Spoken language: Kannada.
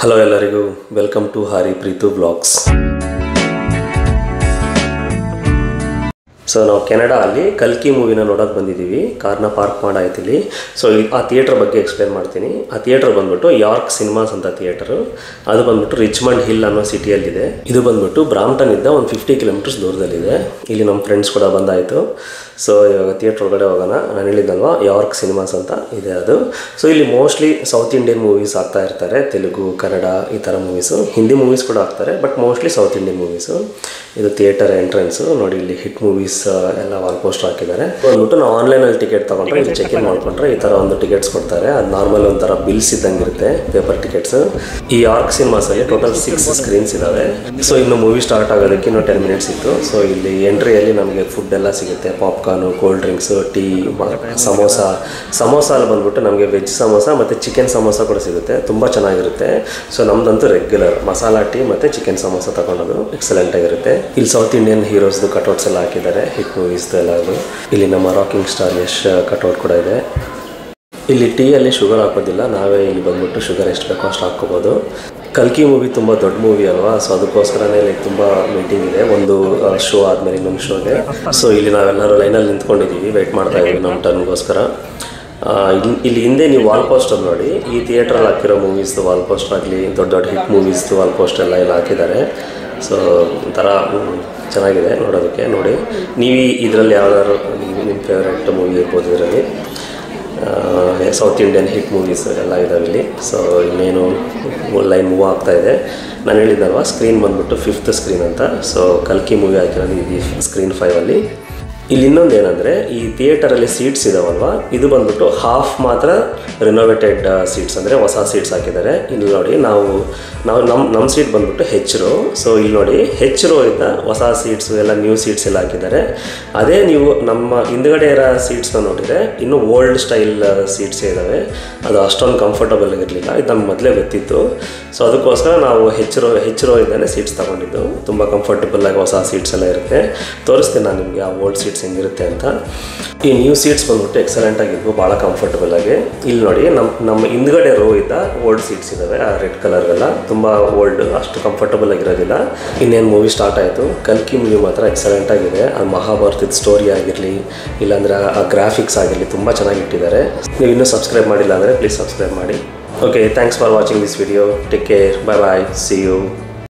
ಹಲೋ ಎಲ್ಲರಿಗೂ ವೆಲ್ಕಮ್ ಟು ಹಾರಿ ಪ್ರೀತು ವ್ಲಾಗ್ಸ್. ಸೊ ನಾವು ಕೆನಡಾ ಅಲ್ಲಿ ಕಲ್ಕಿ ಮೂವಿನ ನೋಡೋಕೆ ಬಂದಿದ್ದೀವಿ. ಕಾರ್ನ ಪಾರ್ಕ್ ಮಾಡಾಯ್ತು ಇಲ್ಲಿ. ಸೊ ಆ ಥಿಯೇಟರ್ ಬಗ್ಗೆ ಎಕ್ಸ್ಪ್ಲೇನ್ ಮಾಡ್ತೀನಿ. ಆ ಥಿಯೇಟರ್ ಬಂದ್ಬಿಟ್ಟು ಯಾರ್ಕ್ ಸಿನಿಮಾಸ್ ಅಂತ ಥಿಯೇಟರು. ಅದು ಬಂದ್ಬಿಟ್ಟು ರಿಚ್ಮಂಡ್ ಹಿಲ್ ಅನ್ನೋ ಸಿಟಿಯಲ್ಲಿದೆ. ಇದು ಬಂದ್ಬಿಟ್ಟು ಬ್ರಾಂಪ್ಟನ್ ಇಂದ ಒಂದು 50 ಕಿಲೋಮೀಟರ್ಸ್ ದೂರದಲ್ಲಿದೆ. ಇಲ್ಲಿ ನಮ್ಮ ಫ್ರೆಂಡ್ಸ್ ಕೂಡ ಬಂದಾಯಿತು. ಸೊ ಇವಾಗ ಥಿಯೇಟ್ರ್ ಒಳಗಡೆ ಹೋಗೋಣ. ನಾನು ಹೇಳಿದ್ನಲ್ವ ಯಾರ್ಕ್ ಸಿನಿಮಾಸ್ ಅಂತ ಇದೆ ಅದು. ಸೊ ಇಲ್ಲಿ ಮೋಸ್ಟ್ಲಿ ಸೌತ್ ಇಂಡಿಯನ್ ಮೂವೀಸ್ ಆಗ್ತಾ ಇರ್ತಾರೆ, ತೆಲುಗು, ಕನ್ನಡ ಈ ಥರ ಮೂವೀಸು. ಹಿಂದಿ ಮೂವೀಸ್ ಕೂಡ ಆಗ್ತಾರೆ, but mostly south Indian movies. ಇದು ಥಿಯೇಟರ್ ಎಂಟ್ರೆನ್ಸು. ನೋಡಿ ಇಲ್ಲಿ ಹಿಟ್ ಮೂವೀಸ್ ಎಲ್ಲ ವಾಲ್ ಪೋಸ್ಟರ್ ಹಾಕಿದ್ದಾರೆ. ಬಂದ್ಬಿಟ್ಟು ನಾವು ಆನ್ಲೈನಲ್ಲಿ ಟಿಕೆಟ್ ತೊಗೊಂಡ್ರೆ ಇಲ್ಲಿ ಚೆಕ್ ಇನ್ ಮಾಡ್ಕೊಂಡ್ರೆ ಈ ಥರ ಒಂದು ಟಿಕೆಟ್ಸ್ ಕೊಡ್ತಾರೆ. ಅದು ನಾರ್ಮಲ್ ಒಂಥರ ಬಿಲ್ಸ್ ಇದ್ದಂಗೆ ಇರುತ್ತೆ, ಪೇಪರ್ ಟಿಕೆಟ್ಸ್. ಈ ಯಾರ್ಕ್ ಸಿನಿಮಾಸಲ್ಲಿ ಟೋಟಲ್ 6 ಸ್ಕ್ರೀನ್ಸ್ ಇದ್ದಾವೆ. ಸೊ ಇನ್ನು ಮೂವಿ ಸ್ಟಾರ್ಟ್ ಆಗೋದಕ್ಕೆ ಇನ್ನೂ 10 ಮಿನಿಟ್ಸ್ ಇತ್ತು. ಸೊ ಇಲ್ಲಿ ಎಂಟ್ರಿಯಲ್ಲಿ ನಮಗೆ ಫುಡ್ ಎಲ್ಲ ಸಿಗುತ್ತೆ, ಪಾಪ್ಕಾರ್ನು, ಕೋಲ್ಡ್ ಡ್ರಿಂಕ್ಸು, ಟೀ, ಸಮೋಸ ಅಲ್ಲಿ ಬಂದ್ಬಿಟ್ಟು ನಮಗೆ ವೆಜ್ ಸಮೋಸ ಮತ್ತು ಚಿಕನ್ ಸಮೋಸ ಕೂಡ ಸಿಗುತ್ತೆ. ತುಂಬ ಚೆನ್ನಾಗಿರುತ್ತೆ. ಸೊ ನಮ್ದಂತೂ ರೆಗ್ಯುಲರ್ ಮಸಾಲಾ ಟೀ ಮತ್ತು ಚಿಕನ್ ಸಮೋಸ ತಗೊಳ್ಳೋದು ಎಕ್ಸಲೆಂಟ್ ಆಗಿರುತ್ತೆ. ಇಲ್ಲಿ ಸೌತ್ ಇಂಡಿಯನ್ ಹೀರೋಸ್ದು ಕಟೌಟ್ಸ್ ಎಲ್ಲ ಹಾಕಿದ್ದಾರೆ, ಹಿಟ್ ಮೂವೀಸ್ದು ಎಲ್ಲ. ಇಲ್ಲಿ ನಮ್ಮ ರಾಕಿಂಗ್ ಸ್ಟಾರ್ ಯಶ್ ಕಟೌಟ್ ಕೂಡ ಇದೆ. ಇಲ್ಲಿ ಟೀಯಲ್ಲಿ ಶುಗರ್ ಹಾಕೋದಿಲ್ಲ, ನಾವೇ ಇಲ್ಲಿ ಬಂದ್ಬಿಟ್ಟು ಶುಗರ್ ಎಷ್ಟು ಬೇಕೋ ಅಷ್ಟು ಹಾಕ್ಕೋಬೋದು. ಕಲ್ಕಿ ಮೂವಿ ತುಂಬ ದೊಡ್ಡ ಮೂವಿ ಅಲ್ವಾ, ಸೊ ಅದಕ್ಕೋಸ್ಕರನೇ ಲೈಕ್ ತುಂಬ ಮೀಟಿಂಗ್ ಇದೆ, ಒಂದು ಶೋ ಆದಮೇಲೆ ಇನ್ನೊಂದು ಶೋಗೆ. ಸೊ ಇಲ್ಲಿ ನಾವೆಲ್ಲರೂ ಲೈನಲ್ಲಿ ನಿಂತ್ಕೊಂಡಿದ್ದೀವಿ, ವೆಯ್ಟ್ ಮಾಡ್ತಾ ಇದ್ದೀವಿ ನಮ್ಮ ಟರ್ನ್ಗೋಸ್ಕರ. ಇಲ್ಲಿ ಹಿಂದೆ ನೀವು ವಾಲ್ ಪೋಸ್ಟರ್ ನೋಡಿ, ಈ ಥಿಯೇಟ್ರಲ್ಲಿ ಹಾಕಿರೋ ಮೂವೀಸ್ದು ವಾಲ್ ಪೋಸ್ಟರ್ ಆಗಲಿ, ದೊಡ್ಡ ದೊಡ್ಡ ಹಿಟ್ ಮೂವೀಸ್ದು ವಾಲ್ ಪೋಸ್ಟರ್ ಎಲ್ಲ ಇಲ್ಲಿ ಹಾಕಿದ್ದಾರೆ. ಸೊ ಒಂಥರ ಚೆನ್ನಾಗಿದೆ ನೋಡೋದಕ್ಕೆ. ನೋಡಿ ನೀವು ಇದರಲ್ಲಿ ಯಾವ್ದಾದ್ರು ನಿಮ್ಮ ಫೇವ್ರೆಟ್ ಮೂವಿ ಇರ್ಬೋದು. ಇದರಲ್ಲಿ ಸೌತ್ ಇಂಡಿಯನ್ ಹಿಟ್ ಮೂವೀಸ್ ಎಲ್ಲ ಇದಾವೆ ಇಲ್ಲಿ. ಸೊ ಇನ್ನೇನು ಲೈನ್ ಮೂವ್ ಆಗ್ತಾಯಿದೆ. ನಾನು ಹೇಳಿದ್ನಲ್ವ ಸ್ಕ್ರೀನ್ ಬಂದ್ಬಿಟ್ಟು 5th ಸ್ಕ್ರೀನ್ ಅಂತ. ಸೊ ಕಲ್ಕಿ ಮೂವಿ ಹಾಕಿರೋದು ಇದು ಸ್ಕ್ರೀನ್ 5ಅಲ್ಲಿ. ಇಲ್ಲಿ ಇನ್ನೊಂದು ಏನಂದರೆ, ಈ ಥಿಯೇಟರಲ್ಲಿ ಸೀಟ್ಸ್ ಇದಾವಲ್ವ, ಇದು ಬಂದ್ಬಿಟ್ಟು ಹಾಫ್ ಮಾತ್ರ ರಿನೋವೇಟೆಡ್ ಸೀಟ್ಸ್, ಅಂದರೆ ಹೊಸ ಸೀಟ್ಸ್ ಹಾಕಿದ್ದಾರೆ. ಇಲ್ಲಿ ನೋಡಿ ನಾವು ನಮ್ಮ ಸೀಟ್ ಬಂದ್ಬಿಟ್ಟು ಹೆಚ್-ರೋ. ಸೊ ಇಲ್ಲಿ ನೋಡಿ ಹೆಚ್-ರೋ ಇಂದ ಹೊಸ ಸೀಟ್ಸು ಎಲ್ಲ ನ್ಯೂ ಸೀಟ್ಸ್ ಎಲ್ಲ ಹಾಕಿದ್ದಾರೆ. ಅದೇ ನೀವು ನಮ್ಮ ಹಿಂದ್ಗಡೆ ಇರೋ ಸೀಟ್ಸ್ನ ನೋಡಿದರೆ ಇನ್ನೂ ಓಲ್ಡ್ ಸ್ಟೈಲ್ ಸೀಟ್ಸೇ ಇದ್ದಾವೆ. ಅದು ಅಷ್ಟೊಂದು ಕಂಫರ್ಟಬಲ್ ಆಗಿರಲಿಲ್ಲ, ಇದು ನಮ್ಗೆ ಮೊದಲೇ ಗೊತ್ತಿತ್ತು. ಸೊ ಅದಕ್ಕೋಸ್ಕರ ನಾವು ಹೆಚ್-ರೋ ಇಂದನೇ ಸೀಟ್ಸ್ ತೊಗೊಂಡಿದ್ದು. ತುಂಬ ಕಂಫರ್ಟಬಲ್ಲಾಗಿ ಹೊಸ ಸೀಟ್ಸ್ ಎಲ್ಲ ಇರುತ್ತೆ. ತೋರಿಸ್ತೀನಿ ನಾನು ನಿಮಗೆ ಆ ಓಲ್ಡ್ ಸೀಟ್ಸ್ ಹೆಂಗಿರುತ್ತೆ ಅಂತ. ಈ ನ್ಯೂ ಸೀಟ್ಸ್ ಬಂದ್ಬಿಟ್ಟು ಎಕ್ಸಲೆಂಟ್ ಆಗಿದ್ವು, ಭಾಳ ಕಂಫರ್ಟಬಲ್ ಆಗಿ. ಇಲ್ಲಿ ನೋಡಿ ನಮ್ಮ ಹಿಂದ್ಗಡೆ ರೋ ಇದ್ದ ಓಲ್ಡ್ ಸೀಟ್ಸ್ ಇದ್ದಾವೆ, ಆ ರೆಡ್ ಕಲರ್ಗೆಲ್ಲ ತುಂಬ ಓಲ್ಡ್, ಅಷ್ಟು ಕಂಫರ್ಟಬಲ್ ಆಗಿರೋದಿಲ್ಲ. ಇನ್ನೇನು ಮೂವಿ ಸ್ಟಾರ್ಟ್ ಆಯಿತು. ಕಲ್ಕಿ ಮೂವಿ ಮಾತ್ರ ಎಕ್ಸಲೆಂಟ್ ಆಗಿದೆ. ಆ ಮಹಾಭಾರತದ ಸ್ಟೋರಿ ಆಗಿರಲಿ, ಇಲ್ಲಾಂದರೆ ಆ ಗ್ರಾಫಿಕ್ಸ್ ಆಗಿರಲಿ ತುಂಬ ಚೆನ್ನಾಗಿಟ್ಟಿದ್ದಾರೆ. ನೀವು ಇನ್ನೂ ಸಬ್ಸ್ಕ್ರೈಬ್ ಮಾಡಿಲ್ಲ ಅಂದರೆ ಪ್ಲೀಸ್ ಸಬ್ಸ್ಕ್ರೈಬ್ ಮಾಡಿ. Okay, thanks for watching this video. Take care, bye bye, see you.